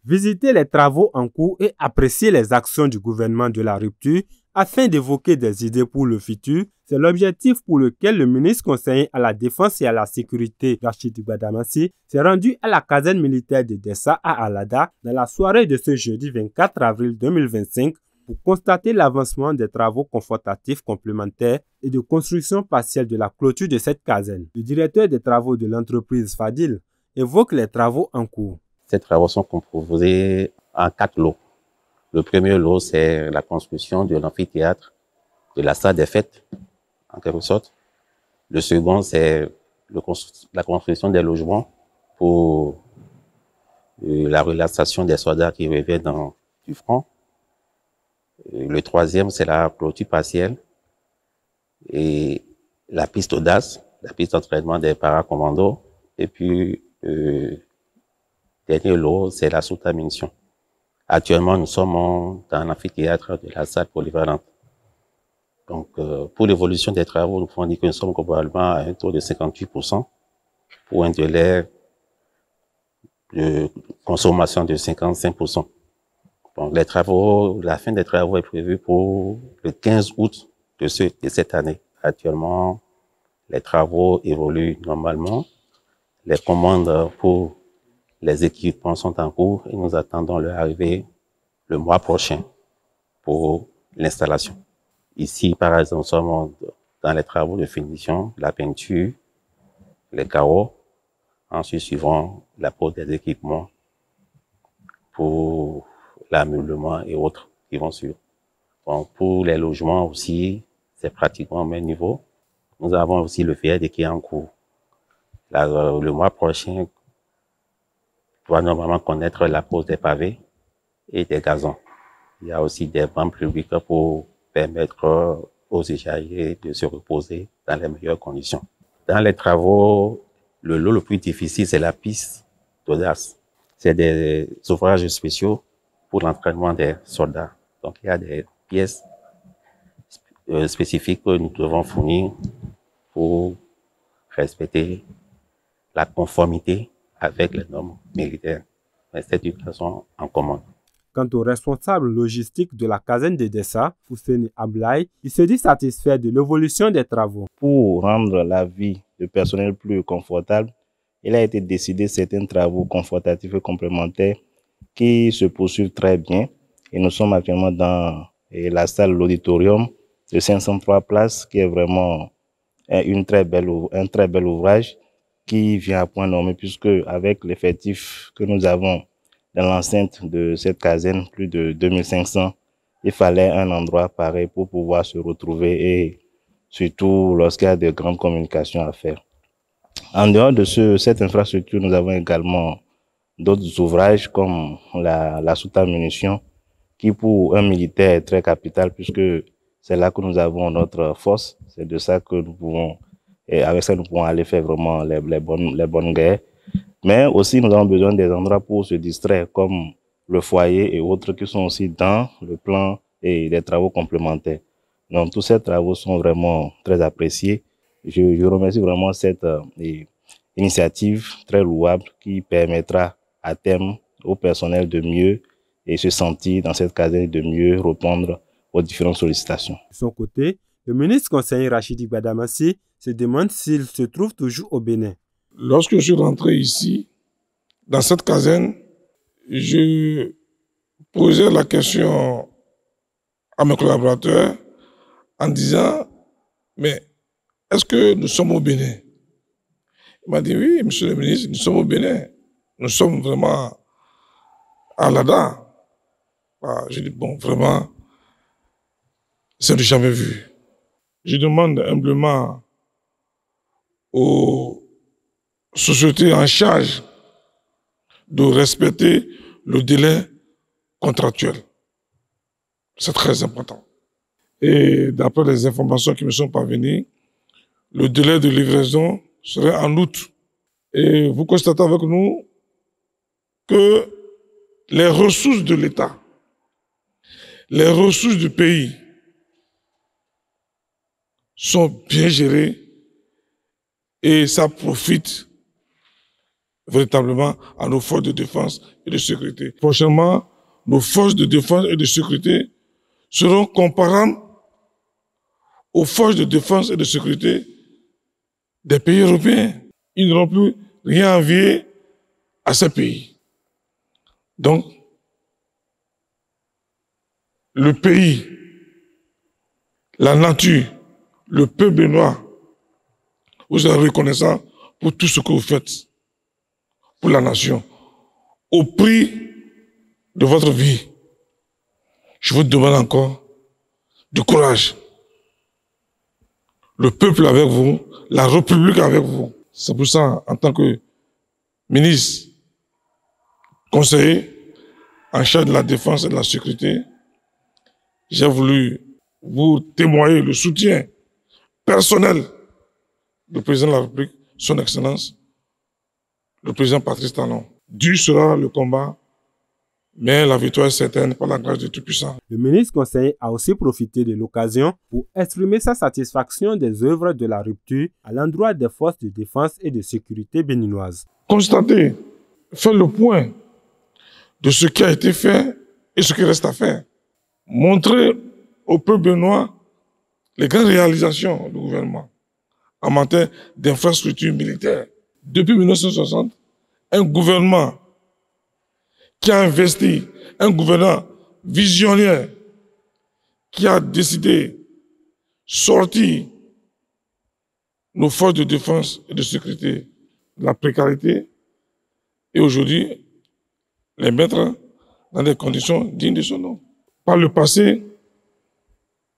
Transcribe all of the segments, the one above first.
visiter les travaux en cours et apprécier les actions du gouvernement de la rupture afin d'évoquer des idées pour le futur, c'est l'objectif pour lequel le ministre conseiller à la Défense et à la Sécurité, Rachidi Gbadamassi, s'est rendu à la caserne militaire de Dessa à Alada dans la soirée de ce jeudi 24 avril 2025 pour constater l'avancement des travaux confortatifs complémentaires et de construction partielle de la clôture de cette caserne. Le directeur des travaux de l'entreprise Fadil évoque les travaux en cours. Ces travaux sont composés en 4 lots. Le premier lot, c'est la construction de l'amphithéâtre, de la salle des fêtes, en quelque sorte. Le second, c'est la construction des logements pour la relaxation des soldats qui reviennent du front. Le troisième, c'est la clôture partielle et la piste audace, la piste d'entraînement des paracommandos. Et puis, dernier lot, c'est la soute à munitions. Actuellement, nous sommes dans l'amphithéâtre de la salle polyvalente. Donc, pour l'évolution des travaux, nous pouvons dire que nous sommes probablement à un taux de 58% pour un délai de consommation de 55%. Donc, la fin des travaux est prévue pour le 15 août de cette année. Actuellement, les travaux évoluent normalement. Les commandes pour les équipements sont en cours et nous attendons leur arrivée le mois prochain pour l'installation. Ici, par exemple, nous sommes dans les travaux de finition, la peinture, les carreaux. Ensuite, suivant la pose des équipements pour l'ameublement et autres qui vont suivre. Bon, pour les logements aussi, c'est pratiquement au même niveau. Nous avons aussi le FED qui est en cours. Là, le mois prochain, on va normalement connaître la pose des pavés et des gazons. Il y a aussi des bancs publics pour permettre aux usagers de se reposer dans les meilleures conditions. Dans les travaux, le lot le plus difficile, c'est la piste d'audace. C'est des ouvrages spéciaux pour l'entraînement des soldats. Donc, il y a des pièces spécifiques que nous devons fournir pour respecter la conformité avec les normes militaires. Mais c'est une façon en commande. Quant au responsable logistique de la caserne de Dessa, Husseini Ablaye, il se dit satisfait de l'évolution des travaux. Pour rendre la vie du personnel plus confortable, il a été décidé certains travaux confortatifs et complémentaires qui se poursuivent très bien. Et nous sommes actuellement dans la salle, l'auditorium de 503 places, qui est vraiment un très bel ouvrage qui vient à point nommé, puisque avec l'effectif que nous avons dans l'enceinte de cette caserne, plus de 2500, il fallait un endroit pareil pour pouvoir se retrouver et surtout lorsqu'il y a de grandes communications à faire. En dehors de cette infrastructure, nous avons également d'autres ouvrages comme la soute à munitions, qui pour un militaire est très capital puisque c'est là que nous avons notre force. C'est de ça que nous pouvons, et avec ça nous pouvons aller faire vraiment les bonnes guerres. Mais aussi nous avons besoin des endroits pour se distraire comme le foyer et autres qui sont aussi dans le plan et des travaux complémentaires. Donc tous ces travaux sont vraiment très appréciés. Je remercie vraiment cette initiative très louable qui permettra à terme au personnel de mieux et se sentir dans cette caserne, de mieux répondre aux différentes sollicitations. De son côté, le ministre conseiller Rachidi Gbadamassi se demande s'il se trouve toujours au Bénin. Lorsque je suis rentré ici, dans cette caserne, je posais la question à mes collaborateurs en disant, mais est-ce que nous sommes au Bénin? Il m'a dit, oui, monsieur le ministre, nous sommes au Bénin. Nous sommes vraiment à Lada. J'ai dit, bon, vraiment, c'est du jamais vu. Je demande humblement aux sociétés en charge de respecter le délai contractuel. C'est très important. Et d'après les informations qui me sont parvenues, le délai de livraison serait en août. Et vous constatez avec nous que les ressources de l'État, les ressources du pays sont bien gérées et ça profite véritablement à nos forces de défense et de sécurité. Prochainement, nos forces de défense et de sécurité seront comparables aux forces de défense et de sécurité des pays européens. Ils n'auront plus rien à envier à ces pays. Donc, le pays, la nature, le peuple béninois, vous êtes reconnaissant pour tout ce que vous faites pour la nation, au prix de votre vie. Je vous demande encore du courage. Le peuple avec vous, la République avec vous. C'est pour ça, en tant que ministre, conseiller, en charge de la défense et de la sécurité, j'ai voulu vous témoigner le soutien personnel du président de la République, son Excellence, le président Patrice Talon. Dur sera le combat, mais la victoire est certaine par la grâce de Tout-Puissant. Le ministre conseiller a aussi profité de l'occasion pour exprimer sa satisfaction des œuvres de la rupture à l'endroit des forces de défense et de sécurité béninoises. Constater, faire le point de ce qui a été fait et ce qui reste à faire. Montrer au peuple béninois les grandes réalisations du gouvernement en matière d'infrastructures militaires. Depuis 1960, un gouvernement qui a investi, un gouvernement visionnaire qui a décidé de sortir nos forces de défense et de sécurité de la précarité et aujourd'hui les mettre dans des conditions dignes de son nom. Par le passé,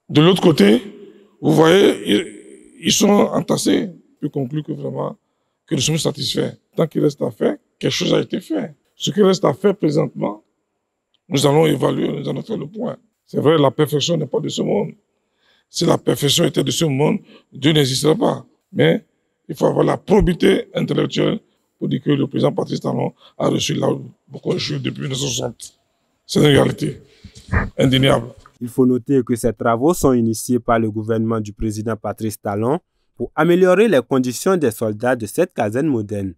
de l'autre côté, vous voyez, ils sont entassés. Je conclue que vraiment, que nous sommes satisfaits. Tant qu'il reste à faire, quelque chose a été fait. Ce qui reste à faire présentement, nous allons évaluer, nous allons faire le point. C'est vrai, la perfection n'est pas de ce monde. Si la perfection était de ce monde, Dieu n'existerait pas. Mais il faut avoir la probité intellectuelle pour dire que le président Patrice Talon a reçu là beaucoup de choses depuis 1960. C'est une réalité indéniable. Il faut noter que ces travaux sont initiés par le gouvernement du président Patrice Talon pour améliorer les conditions des soldats de cette caserne moderne.